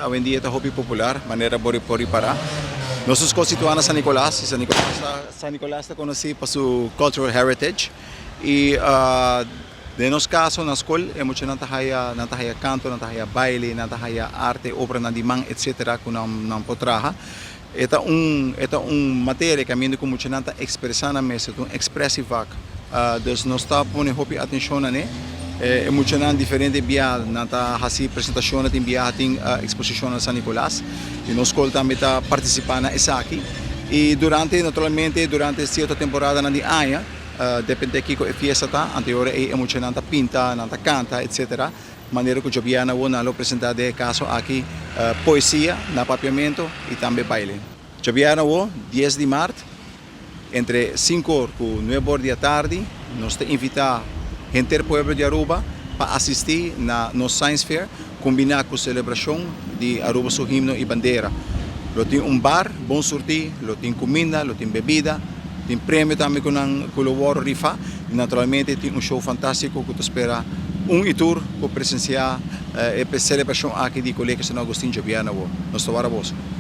hoy en día es hobby popular, manera por para. Nosotros constituimos San Nicolás, y San Nicolás está conocido por su cultural heritage. Y de nos casos, na escola, hemos hecho nantahaya canto, nantahaya baile, nantahaya arte, obra nandimang, etc. que não potraja. Esta matéria que a mim como mucho nanta expressar na mesa, expressiva. Dus nós está pondo hopi atenção na né. É muito diferente via nanta hasi apresentação tem via tem exposição na San Nicolás e nós também está participando nessa aqui e naturalmente durante certa temporada na dia depende que a festa tá anterior é muito nanta pinta nanta canta etc. Maneira que o Joviana vou apresentar de caso aqui poesia na papiamento e também baile. Joviana vou 10 de março entre 5 horas e 9 horas da tarde nós te invitamos gente do pueblo de Aruba para assistir no Science Fair, combinar com a celebração de Aruba, seu himno e bandeira. Tem bar, bom sortir, tem comida, tem bebida, tem prêmio também com o rifa e naturalmente tem show fantástico que espera tour para presenciar a celebração aqui de Colegio San Agustín Joviana. Nós estamos